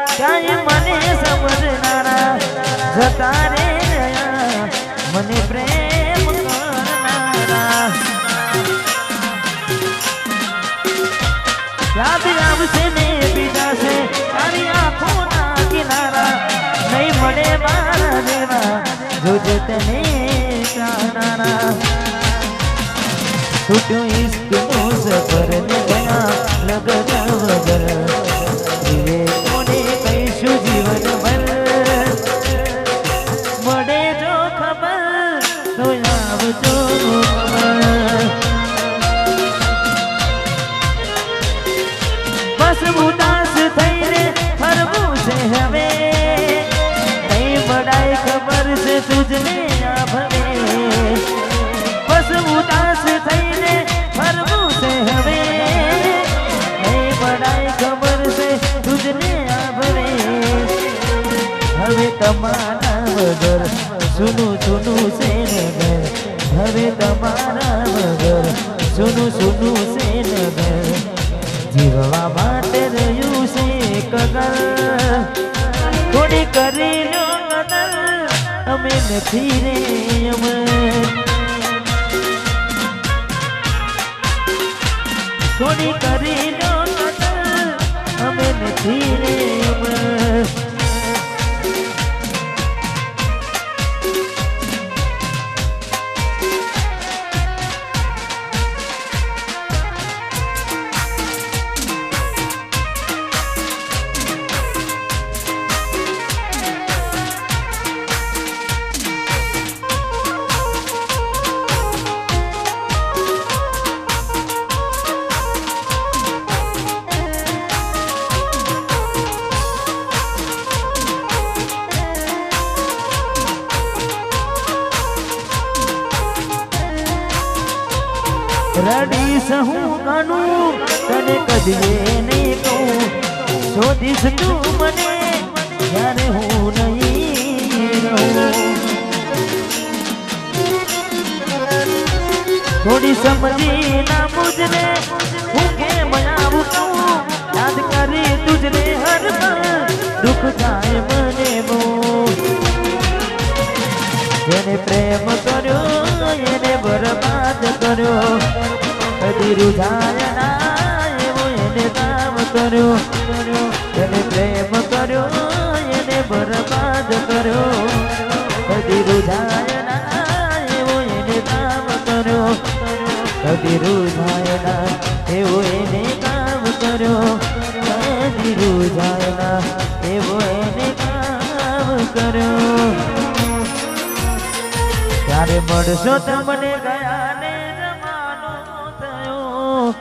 ક્યાંય મને સમજનારા જતા રે ગયા મને પ્રેમ કરનારા યાદ આવશે ને બીજાશે તારી આંખોના કિનારા નહીં મળે મારા જેવા જોજે તને જાનારા છૂટ્યો ઇશ્કનો સફર ને ગયા લગન વગર જીવે કોને કહીશું જીવન ભર મળે જો ખબર તો આવજો બસ ઉદાસ થઈને ફરવું છે હવે નહીં બડાઈ ખબર છે તુજને આ ભવે બસ ઉદાસ થઈને ફરવું છે હવે નહીં બડાઈ ખબર છે તુજને આ ભવે હવે તમારા વગર સુનું સુનું છે નગર હવે તમારા વગર સુનું સુનું છે નગર જીવવા માટે રહ્યું છે કદર થોડી કરી લો કદર અમે નથી રે અમર થોડી કરી લો કદર અમે નથી રે અમર રડી સહું ગાનું તને કદીએ નહીં કહું શોધીશ તું મને જ્યારે હું નહીં રહું થોડી સમજી ના મુજને હું કેમ આવું કહું યાદ કરી તુજને હર પળ દુઃખ થાય મને બહુ જેને પ્રેમ કર્યો એને બરબાદ કર્યો કદી રૂઝાય ના એવો એને કામ કર્યો જેને પ્રેમ કર્યો એને બરબાદ કર્યો કદી રૂઝાય ના એવો એને કામ કર્યો કદી રૂઝાય ના એવો એને કામ કર્યો કદી રૂઝાય ના એવો એને કામ કર્યો ત્યારે મળશો તમને ગયા ને જમાનો થયો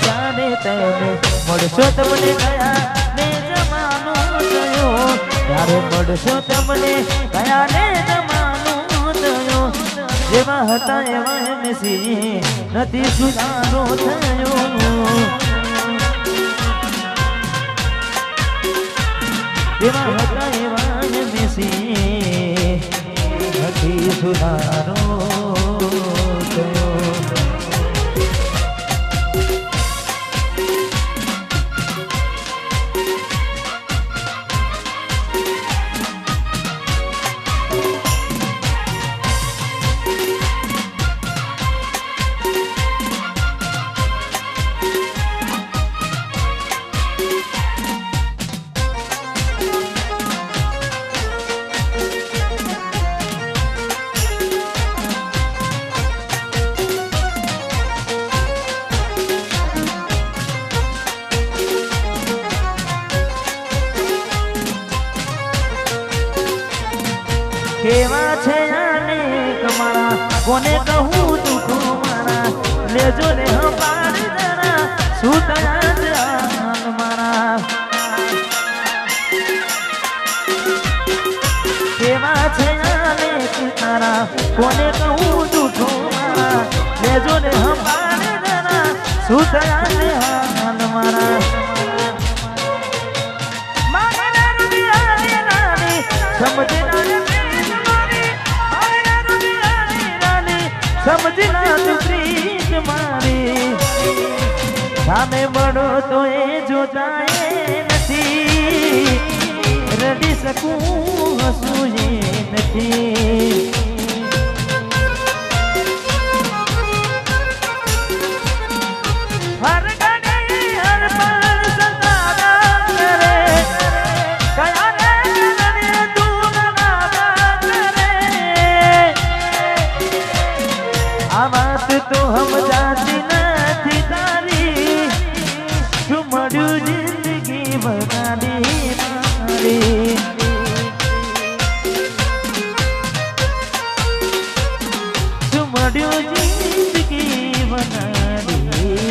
ત્યારે તમે મળશો તમને ગયા ને જમાનો થયો ત્યારે મળશો તમને ગયા ને જમાનો થયો જેવા હતા એવા એમસી નથી સુધારો થયો જેવા હતા એવા નથી સુધારો થયો કેવા છે આને કમારા કોને કહું દુઃખો મારા લેજો ને હંપાડ જરા શું થયા જાન મારા કેવા છે આને તારા કોને કહું દુઃખો મારા લેજો ને હંપાડ જરા શું થયા જાન મારા સમજના તું પ્રીત મારી સામે મળો તો એ જોતા એ નથી, રડી શકું હસું એ નથી. હર ઘડી હર પળ સતારા કરે, કયા ને તને દૂર ના કરે. આ વાત તો સમજાતી નથી તારી, શું મળ્યું જિંદગી બનાવી મારી. શું મળ્યું જિંદગી બનાવી મારી.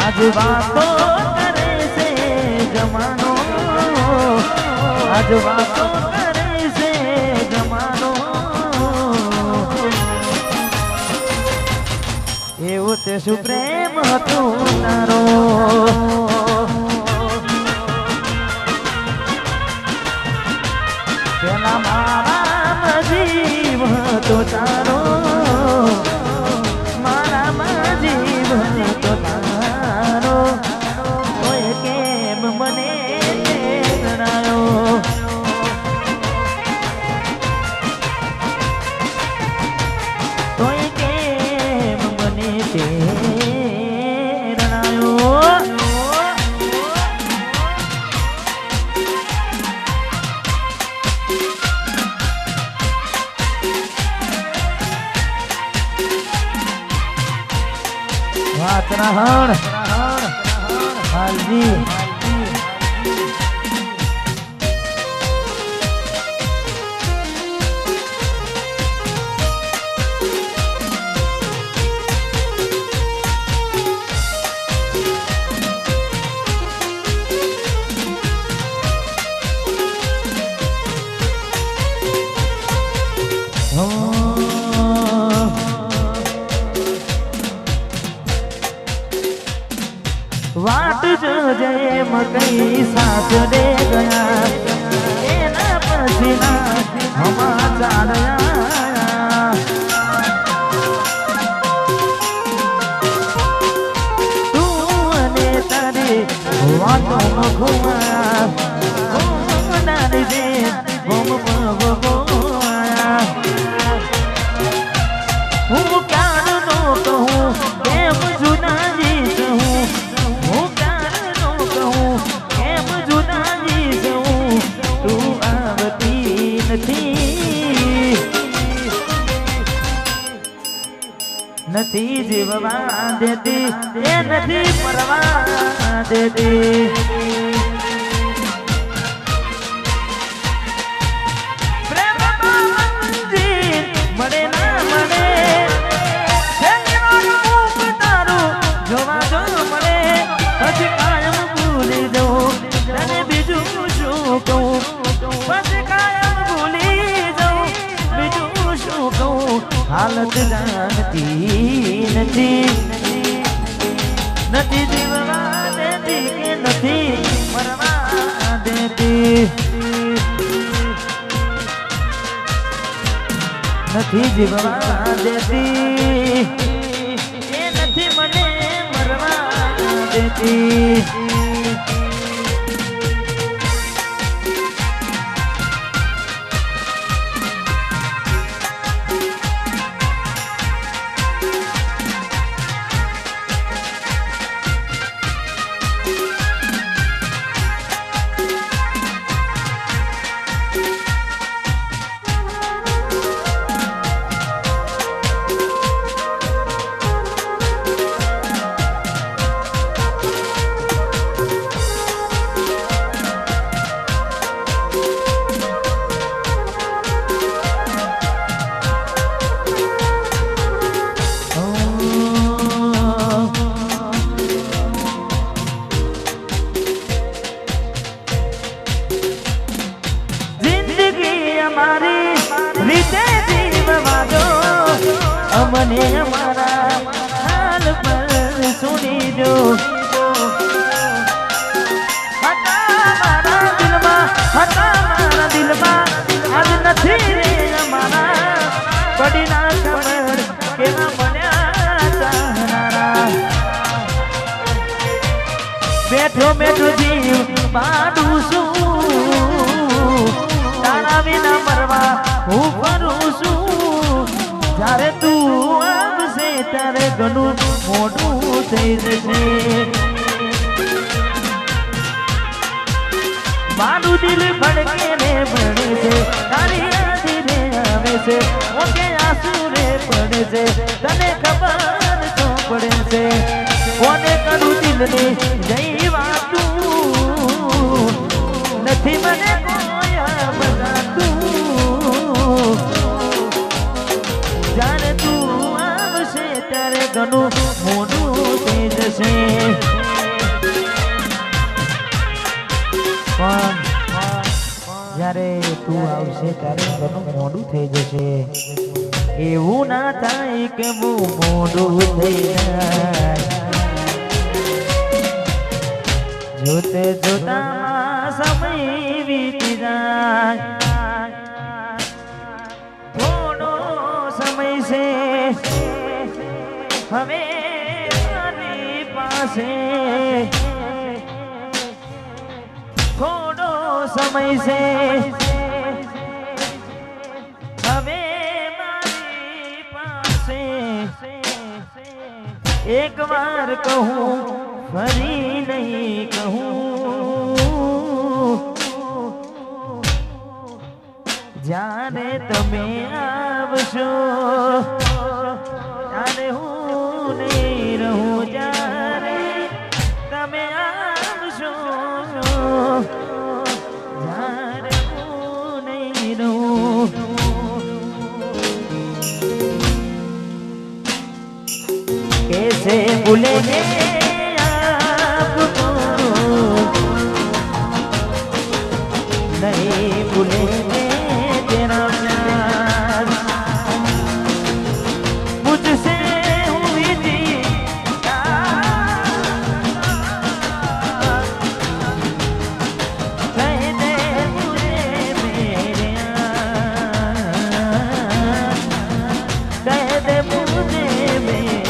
આજ વાતો કરે છે જમાનો, આજ વાતો કરે છે જમાનો. એવું તે શું પ્રેમ હતું તારો, પેલા મારા જીવ હતો તારો, મારા જીવ હતો તારો. કોઈ કેમ મને જણાયો, કોઈ કેમ મને જણાયો. વાતરાહણ હાલજી वाट जो जय मकई साथ दे गया, एना पसीना हमा चालया. तू अने तारे वातो मखुआ, घूम डाली दे घूम पवया. हूँ प्यार नो कहूँ केम जुदाई कहूँ, નથી જીવવા દેતી એ નથી પરવા દેતી. પ્રેમમાં મંજિલ મળે ના મળે, તારું જોવા જો મળે, પછી કાયમ ભૂલી જવું તને બીજું શું કહું, પછી કાયમ ભૂલી જવું બીજું શું કહું. હાલત જાણતી નથી, નથી જીવવા દેતી કે નથી નથી જીવવા દેતી એ નથી મને મરવા દેતી મને અમારા હાલ પર સુની જો મારા દિલમાં આજ નથી રે અમારા પડી ના ખબર કેવા બન્યા ચાહનારા બેઠો બેઠો જીવ પાડું છું તારા વિના મરવા હું ફરું છું જ્યારે તું આવશે ત્યારે ઘણું મોટું થઈ જશે મારું દિલ ભડકે ને ભણે છે તારી યાદ રે આવે છે ઓકે આંસુ રે પડે છે તને ખબર તો પડે છે કોને કરું દિલને જઈ વાતું નથી મને કોઈ બતાતું જાણે તું આવશે ત્યારે ઘણું મોટું થઈ જશે જ્યારે તું આવશે ત્યારે ઘણું મોડું થઈ જશે એવું ના થાય કે બહુ મોડું થઈ જાય જોતે જોતા સમય વીતી જાય થોડો સમય છે હવે મારી પાસે થોડો સમય છે હવે મારી પાસે એક વાર કહું ફરી નહીં કહું જ્યારે તમે આવશો ત્યારે હું નહીં રહું જ્યારે તમે આવશો જ્યારે હું નહીં રહું कैसे भूलेंगे आपको नहीं भूलेंगे तेरा प्यार मुझसे हुई थी कह दे मुझे मेरे कह दे मुझे मेरे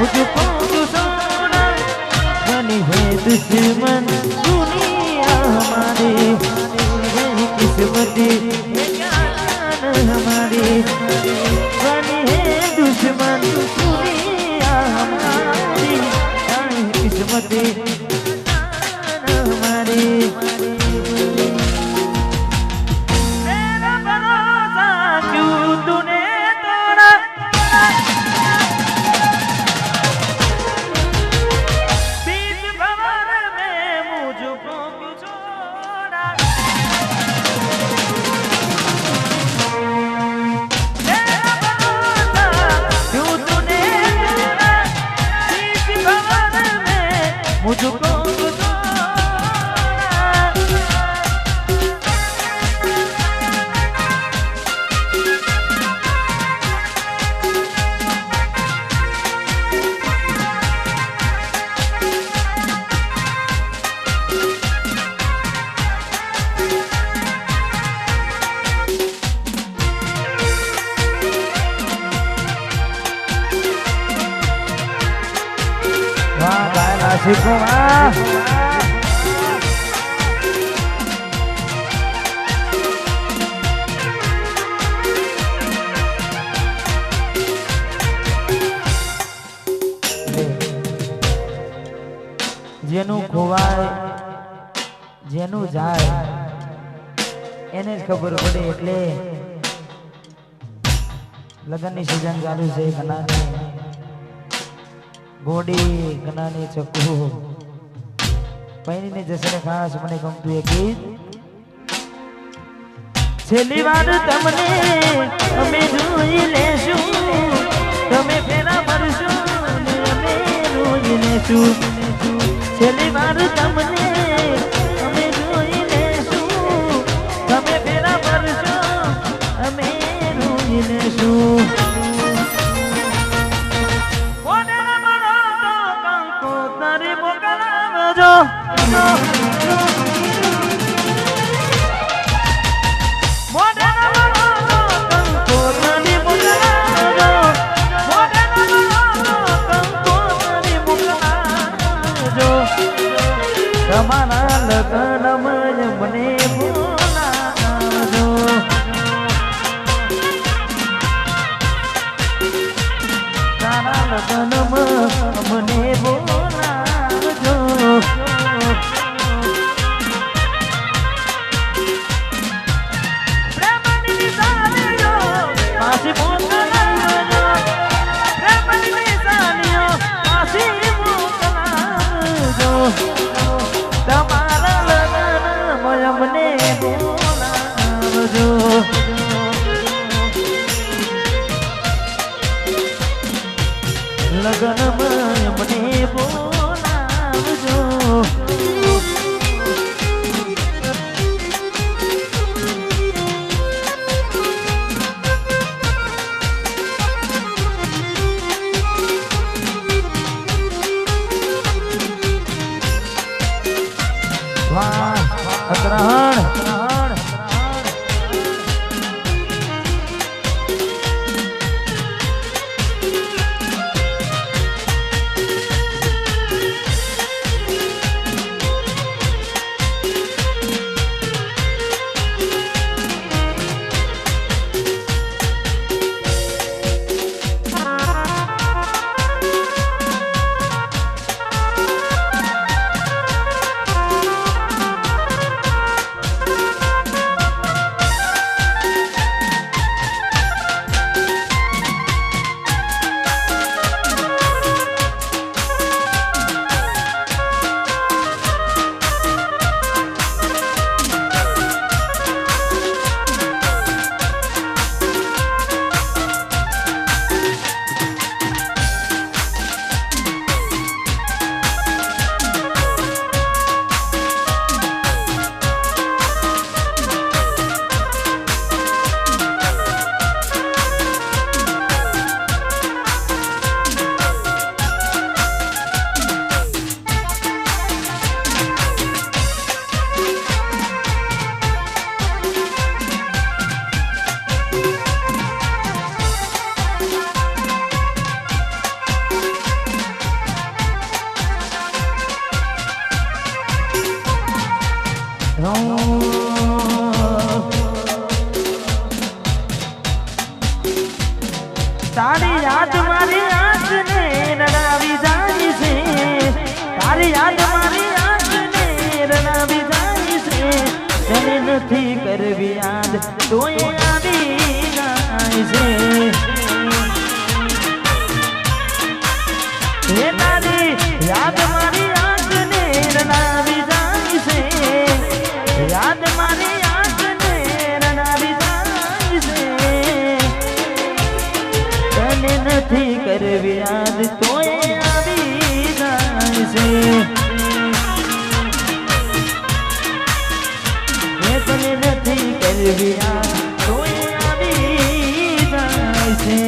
मुझको तो सोना बनी है दुश्मन दुनिया हमारी किस्मत हमारी बनी है दुश्मन दुनिया हमारी किस्मत हमारी मेरा भरोसा क्यों तूने तोड़ा વાહ ગાયલા શીખો વાહ જેનું ખોવાય જેનું જાય એને જ ખબર પડે એટલે લગનની સિઝન ચાલુ છે ઘણાની બોડી ઘણાની ચક્કુ પૈણીને જશે ખાસ મને ગમતું એક ગીત છેલ્લી વાર તમને અમે જોઈ લેશું તમે ફેરા ભરશો અમે રોઈ લેશું છેલ્લી વાર તમને અમે જોઈ લેશું તમે ફેરા ભરશો અમે રોઈ લેશું તારી મોકલાવજો તમારા લગ્નમાં મને બોલાવજો તારા લગ્નમાં મને બોલાવજો પ્રેમની નિશાનીઓ પાછી મોકલાવજો પ્રેમની નિશાનીઓ પાછી મોકલાવજો તમારા લગ્નમાં અમને બોલાવજો લગ્નમાં અમને બોલાવજો વાહ અગ્રહણ તારી યાદ મારી આંખને રડાવી જાય છે તારી યાદ મારી આંખને રડાવી જાય છે તને નથી કરવી યાદ તોય આવી જાય છે હે તારી યાદ મારી આંખને રડાવી જાય છે યાદ મારી આંખને રડાવી જાય છે તને નથી કરવી યાદ તોય આવી જાય છે તને નથી કરવી યાદ તોય આવી જાય છે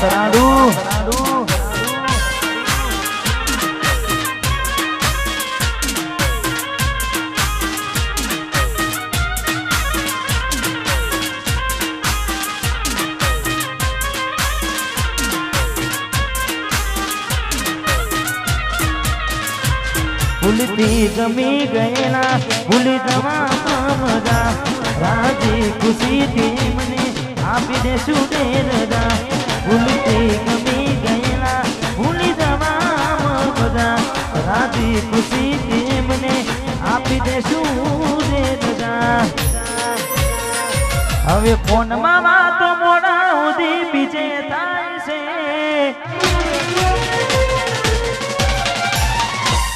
તરાડુ ભૂલતી ગમી ગયેલા ભૂલી જવામાં મજા રાજી ખુશીથી મને આપી દેશું તે રજા ભૂલતી ગમી ગયેલા ભૂલી જવામાં મજા રાજી ખુશીથી મને આપી દેશું તે રજા હવે ફોનમાં વાતો મોડા સુધી બીજે થાય છે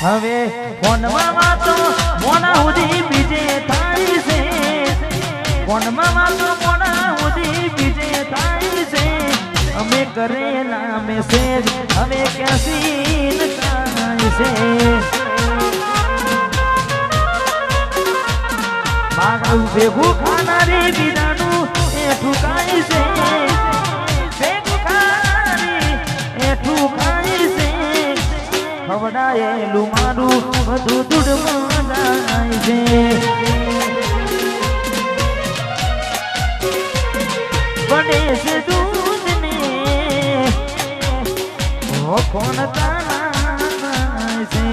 હવે ફોનમાં વાતો મોડા સુધી બીજે થાય છે ફોનમાં વાતો મોડા સુધી બીજે થાય છે અમે કરેલા મેસેજ હવે કેસીન થાય છે મારું ભેગું ખાનારી બીજાનું એ ઠુકાય છે ભેગું ખાનારી એ ઠુકાય છે ખવડાયેલું મારું બધું દૂધમાં જાય છે બને છે દૂધને કોણ તાના છે